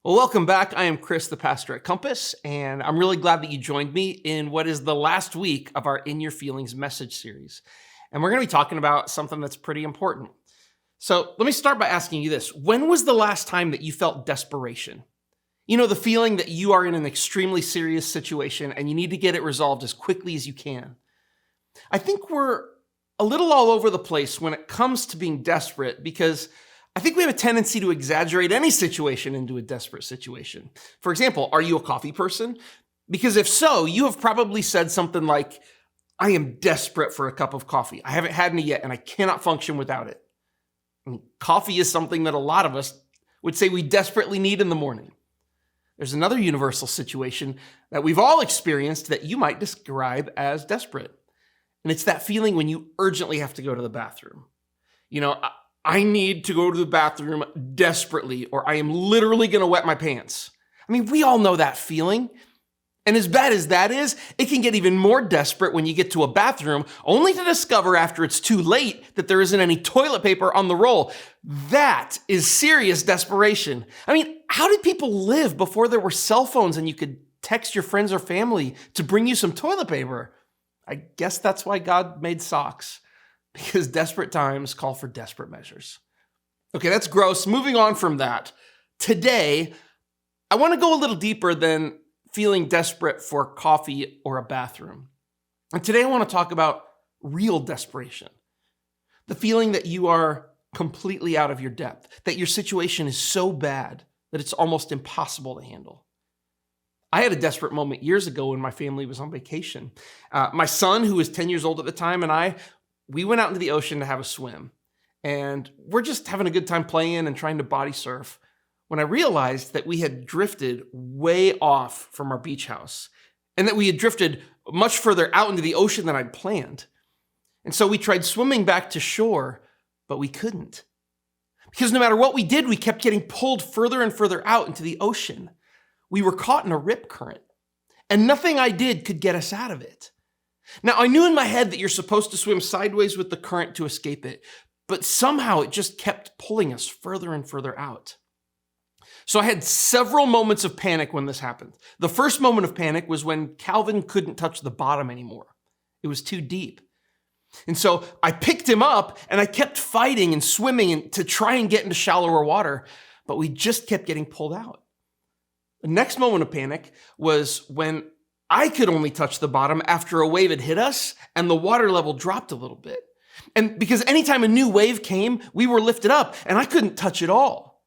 Well, welcome back. I am Chris, the pastor at Compass, and I'm really glad that you joined me in what is the last week of our In Your Feelings message series. And we're going to be talking about something that's pretty important. So let me start by asking you this. When was the last time that you felt desperation? You know, the feeling that you are in an extremely serious situation and you need to get it resolved as quickly as you can. I think we're a little all over the place when it comes to being desperate because I think we have a tendency to exaggerate any situation into a desperate situation. For example, are you a coffee person? Because if so, you have probably said something like, I am desperate for a cup of coffee. I haven't had any yet and I cannot function without it. I mean, coffee is something that a lot of us would say we desperately need in the morning. There's another universal situation that we've all experienced that you might describe as desperate. And it's that feeling when you urgently have to go to the bathroom. You know, I need to go to the bathroom desperately, or I am literally going to wet my pants. I mean, we all know that feeling. And as bad as that is, it can get even more desperate when you get to a bathroom, only to discover after it's too late that there isn't any toilet paper on the roll. That is serious desperation. I mean, how did people live before there were cell phones and you could text your friends or family to bring you some toilet paper? I guess that's why God made socks. Because desperate times call for desperate measures. Okay, that's gross. Moving on from that. Today, I want to go a little deeper than feeling desperate for coffee or a bathroom. And today I want to talk about real desperation. The feeling that you are completely out of your depth, that your situation is so bad that it's almost impossible to handle. I had a desperate moment years ago when my family was on vacation. My son, who was 10 years old at the time, and we went out into the ocean to have a swim, and we're just having a good time playing and trying to body surf when I realized that we had drifted way off from our beach house and that we had drifted much further out into the ocean than I'd planned. And so we tried swimming back to shore, but we couldn't. Because no matter what we did, we kept getting pulled further and further out into the ocean. We were caught in a rip current, and nothing I did could get us out of it. Now, I knew in my head that you're supposed to swim sideways with the current to escape it, but somehow it just kept pulling us further and further out. So I had several moments of panic when this happened. The first moment of panic was when Calvin couldn't touch the bottom anymore. It was too deep. And so I picked him up and I kept fighting and swimming to try and get into shallower water, but we just kept getting pulled out. The next moment of panic was when I could only touch the bottom after a wave had hit us and the water level dropped a little bit. And because anytime a new wave came, we were lifted up and I couldn't touch it all.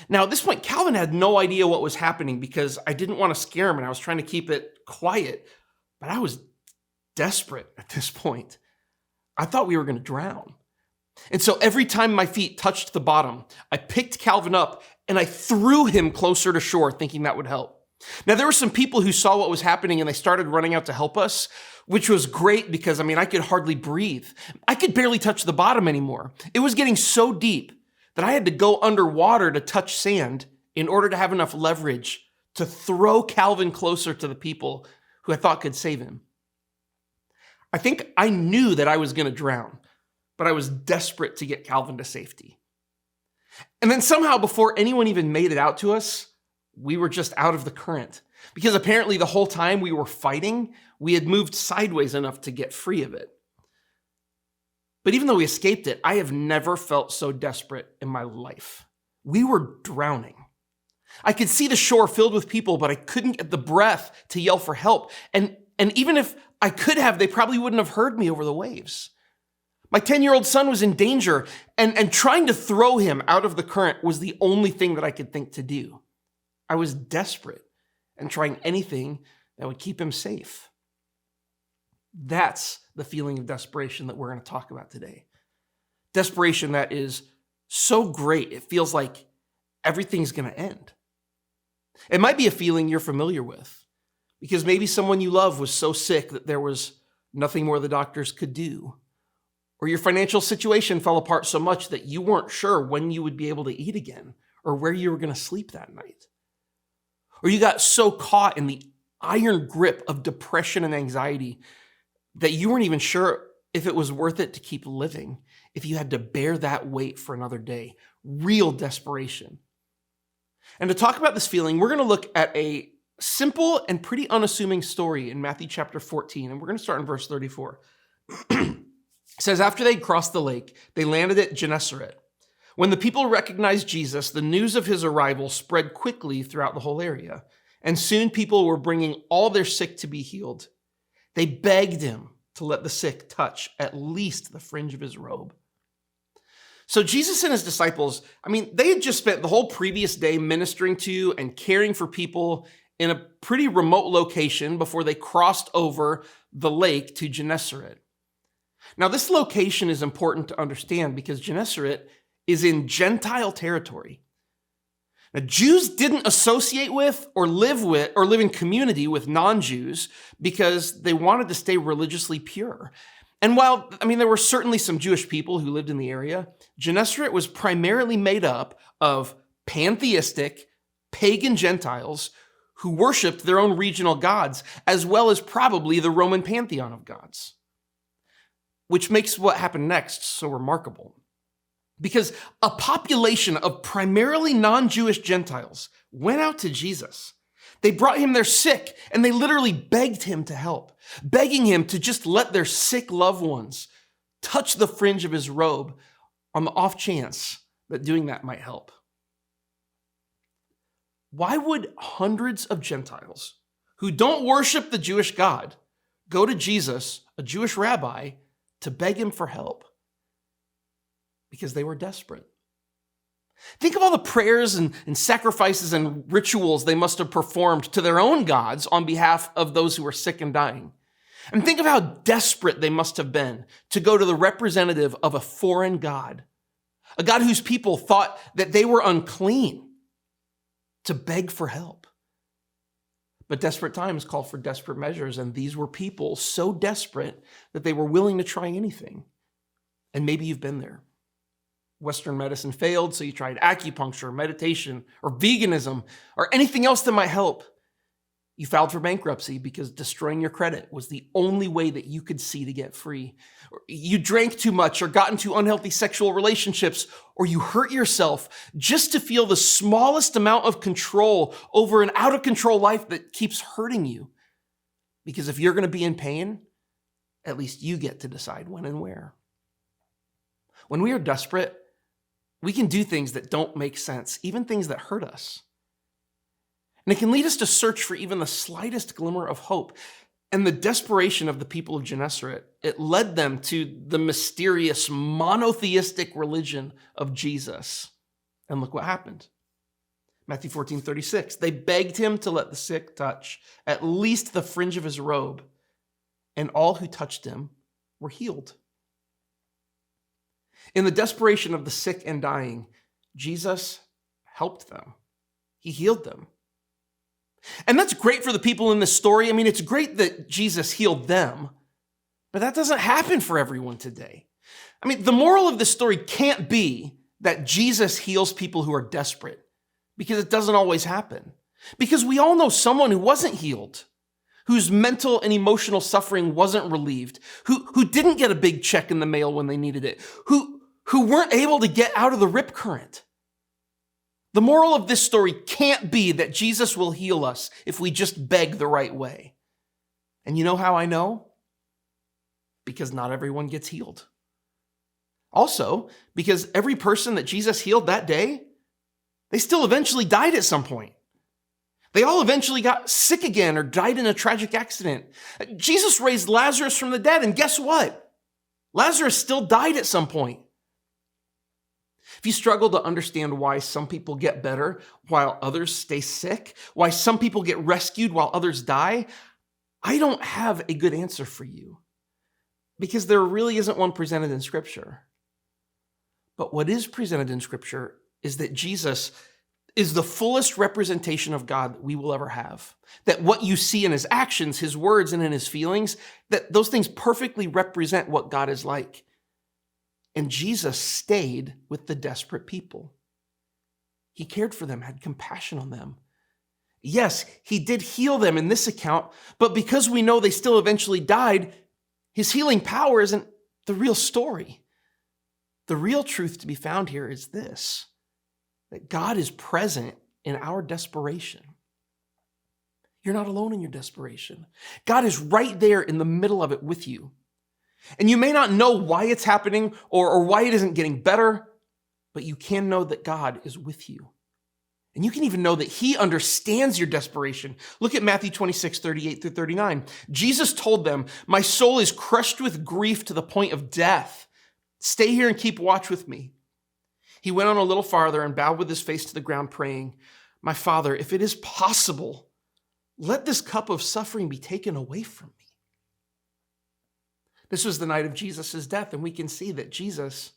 Now at this point, Calvin had no idea what was happening because I didn't want to scare him and I was trying to keep it quiet, but I was desperate at this point. I thought we were going to drown. And so every time my feet touched the bottom, I picked Calvin up and I threw him closer to shore thinking that would help. Now, there were some people who saw what was happening and they started running out to help us, which was great because, I could hardly breathe. I could barely touch the bottom anymore. It was getting so deep that I had to go underwater to touch sand in order to have enough leverage to throw Calvin closer to the people who I thought could save him. I think I knew that I was going to drown, but I was desperate to get Calvin to safety. And then somehow, before anyone even made it out to us, we were just out of the current because apparently the whole time we were fighting, we had moved sideways enough to get free of it. But even though we escaped it, I have never felt so desperate in my life. We were drowning. I could see the shore filled with people, but I couldn't get the breath to yell for help. And even if I could have, they probably wouldn't have heard me over the waves. My 10-year-old son was in danger, and trying to throw him out of the current was the only thing that I could think to do. I was desperate and trying anything that would keep him safe. That's the feeling of desperation that we're going to talk about today. Desperation that is so great, it feels like everything's going to end. It might be a feeling you're familiar with because maybe someone you love was so sick that there was nothing more the doctors could do. Or your financial situation fell apart so much that you weren't sure when you would be able to eat again or where you were going to sleep that night. Or you got so caught in the iron grip of depression and anxiety that you weren't even sure if it was worth it to keep living, if you had to bear that weight for another day. Real desperation. And to talk about this feeling, we're going to look at a simple and pretty unassuming story in Matthew chapter 14, and we're going to start in verse 34. It says, after they crossed the lake, they landed at Gennesaret. When the people recognized Jesus, the news of his arrival spread quickly throughout the whole area, and soon people were bringing all their sick to be healed. They begged him to let the sick touch at least the fringe of his robe. So Jesus and his disciples, they had just spent the whole previous day ministering to and caring for people in a pretty remote location before they crossed over the lake to Gennesaret. Now, this location is important to understand because Gennesaret is in Gentile territory. Now, Jews didn't associate with or live in community with non-Jews because they wanted to stay religiously pure. And while, there were certainly some Jewish people who lived in the area, Gennesaret was primarily made up of pantheistic, pagan Gentiles who worshiped their own regional gods, as well as probably the Roman pantheon of gods. Which makes what happened next so remarkable. Because a population of primarily non-Jewish Gentiles went out to Jesus. They brought him their sick, and they literally begged him to help, begging him to just let their sick loved ones touch the fringe of his robe on the off chance that doing that might help. Why would hundreds of Gentiles who don't worship the Jewish God go to Jesus, a Jewish rabbi, to beg him for help? Because they were desperate. Think of all the prayers and sacrifices and rituals they must have performed to their own gods on behalf of those who were sick and dying. And think of how desperate they must have been to go to the representative of a foreign god, a god whose people thought that they were unclean, to beg for help. But desperate times call for desperate measures, and these were people so desperate that they were willing to try anything. And maybe you've been there. Western medicine failed, so you tried acupuncture, meditation, or veganism, or anything else that might help. You filed for bankruptcy because destroying your credit was the only way that you could see to get free. Or you drank too much or got into unhealthy sexual relationships, or you hurt yourself just to feel the smallest amount of control over an out-of-control life that keeps hurting you. Because if you're going to be in pain, at least you get to decide when and where. When we are desperate, we can do things that don't make sense, even things that hurt us. And it can lead us to search for even the slightest glimmer of hope. And the desperation of the people of Gennesaret, it led them to the mysterious monotheistic religion of Jesus. And look what happened. Matthew 14:36, they begged him to let the sick touch at least the fringe of his robe, and all who touched him were healed. In the desperation of the sick and dying, Jesus helped them. He healed them. And that's great for the people in this story. It's great that Jesus healed them, but that doesn't happen for everyone today. The moral of this story can't be that Jesus heals people who are desperate, because it doesn't always happen. Because we all know someone who wasn't healed, whose mental and emotional suffering wasn't relieved, who didn't get a big check in the mail when they needed it, who weren't able to get out of the rip current. The moral of this story can't be that Jesus will heal us if we just beg the right way. And you know how I know? Because not everyone gets healed. Also, because every person that Jesus healed that day, they still eventually died at some point. They all eventually got sick again or died in a tragic accident. Jesus raised Lazarus from the dead, and guess what? Lazarus still died at some point. If you struggle to understand why some people get better while others stay sick, why some people get rescued while others die, I don't have a good answer for you, because there really isn't one presented in Scripture. But what is presented in Scripture is that Jesus is the fullest representation of God that we will ever have. That what you see in his actions, his words, and in his feelings, that those things perfectly represent what God is like. And Jesus stayed with the desperate people. He cared for them, had compassion on them. Yes, he did heal them in this account, but because we know they still eventually died, his healing power isn't the real story. The real truth to be found here is this, that God is present in our desperation. You're not alone in your desperation. God is right there in the middle of it with you. And you may not know why it's happening or why it isn't getting better, but you can know that God is with you. And you can even know that he understands your desperation. Look at Matthew 26, 38 through 39. Jesus told them, "My soul is crushed with grief to the point of death. Stay here and keep watch with me." He went on a little farther and bowed with his face to the ground, praying, "My Father, if it is possible, let this cup of suffering be taken away from me." This was the night of Jesus' death, and we can see that Jesus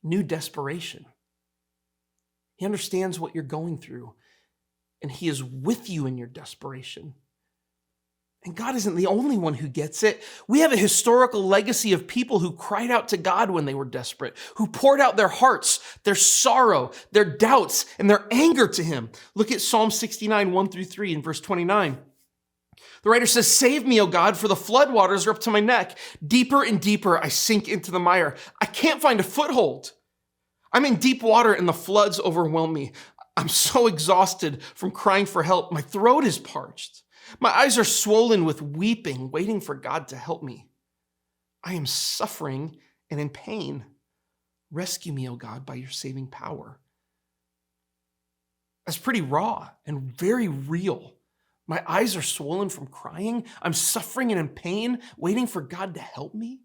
knew desperation. He understands what you're going through, and he is with you in your desperation. And God isn't the only one who gets it. We have a historical legacy of people who cried out to God when they were desperate, who poured out their hearts, their sorrow, their doubts, and their anger to him. Look at Psalm 69, 1 through 3 and verse 29. The writer says, "Save me, O God, for the floodwaters are up to my neck. Deeper and deeper I sink into the mire. I can't find a foothold. I'm in deep water and the floods overwhelm me. I'm so exhausted from crying for help. My throat is parched. My eyes are swollen with weeping, waiting for God to help me. I am suffering and in pain. Rescue me, O God, by your saving power." That's pretty raw and very real. My eyes are swollen from crying. I'm suffering and in pain, waiting for God to help me.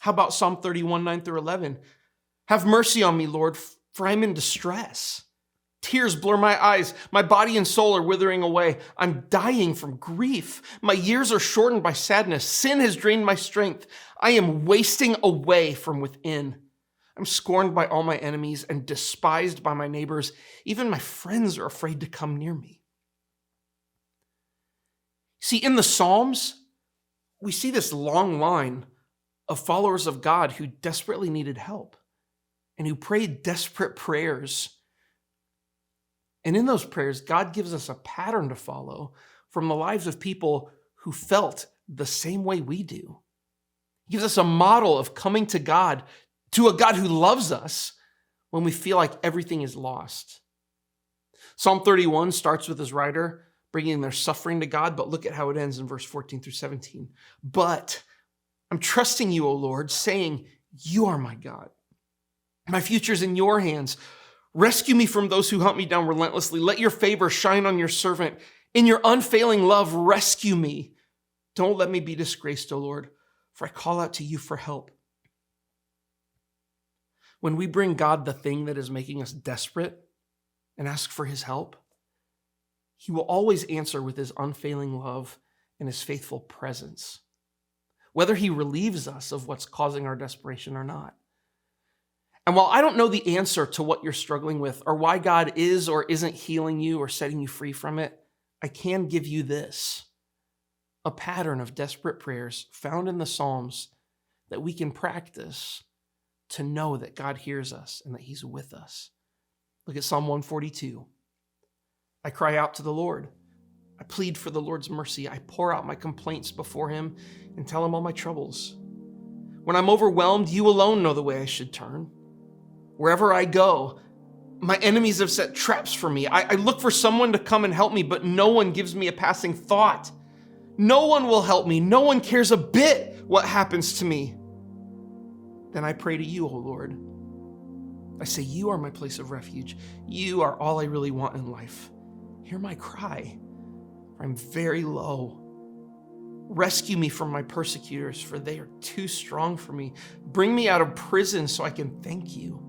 How about Psalm 31, 9 through 11? "Have mercy on me, Lord, for I'm in distress. Tears blur my eyes. My body and soul are withering away. I'm dying from grief. My years are shortened by sadness. Sin has drained my strength. I am wasting away from within. I'm scorned by all my enemies and despised by my neighbors. Even my friends are afraid to come near me." See, in the Psalms, we see this long line of followers of God who desperately needed help and who prayed desperate prayers. And in those prayers, God gives us a pattern to follow from the lives of people who felt the same way we do. He gives us a model of coming to God, to a God who loves us when we feel like everything is lost. Psalm 31 starts with his writer bringing their suffering to God, but look at how it ends in verse 14 through 17. "But I'm trusting you, O Lord, saying, you are my God. My future's in your hands. Rescue me from those who hunt me down relentlessly. Let your favor shine on your servant. In your unfailing love, rescue me. Don't let me be disgraced, O Lord, for I call out to you for help." When we bring God the thing that is making us desperate and ask for his help, he will always answer with his unfailing love and his faithful presence, whether he relieves us of what's causing our desperation or not. And while I don't know the answer to what you're struggling with or why God is or isn't healing you or setting you free from it, I can give you this: a pattern of desperate prayers found in the Psalms that we can practice to know that God hears us and that he's with us. Look at Psalm 142. "I cry out to the Lord. I plead for the Lord's mercy. I pour out my complaints before him and tell him all my troubles. When I'm overwhelmed, you alone know the way I should turn. Wherever I go, my enemies have set traps for me. I look for someone to come and help me, but no one gives me a passing thought. No one will help me. No one cares a bit what happens to me. Then I pray to you, O Lord. I say, you are my place of refuge. You are all I really want in life. Hear my cry, for I'm very low. Rescue me from my persecutors, for they are too strong for me. Bring me out of prison so I can thank you.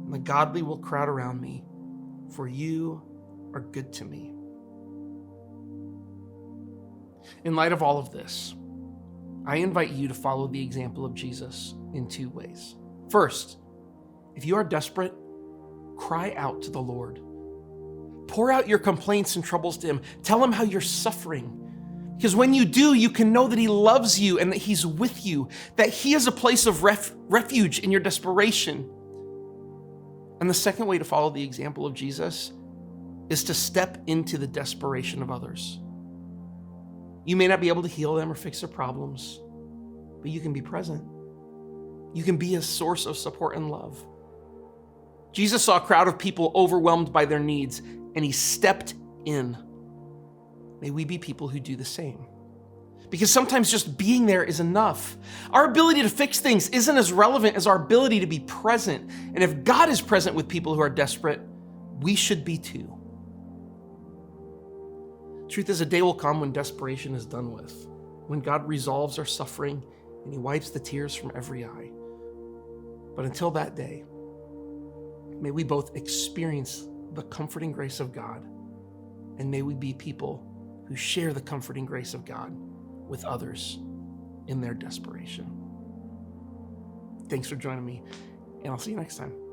And the godly will crowd around me, for you are good to me." In light of all of this, I invite you to follow the example of Jesus in two ways. First, if you are desperate, cry out to the Lord. Pour out your complaints and troubles to him. Tell him how you're suffering. Because when you do, you can know that he loves you and that he's with you, that he is a place of refuge in your desperation. And the second way to follow the example of Jesus is to step into the desperation of others. You may not be able to heal them or fix their problems, but you can be present. You can be a source of support and love. Jesus saw a crowd of people overwhelmed by their needs, and he stepped in. May we be people who do the same. Because sometimes just being there is enough. Our ability to fix things isn't as relevant as our ability to be present. And if God is present with people who are desperate, we should be too. Truth is, a day will come when desperation is done with, when God resolves our suffering and he wipes the tears from every eye. But until that day, may we both experience the comforting grace of God, and may we be people who share the comforting grace of God with others in their desperation. Thanks for joining me, and I'll see you next time.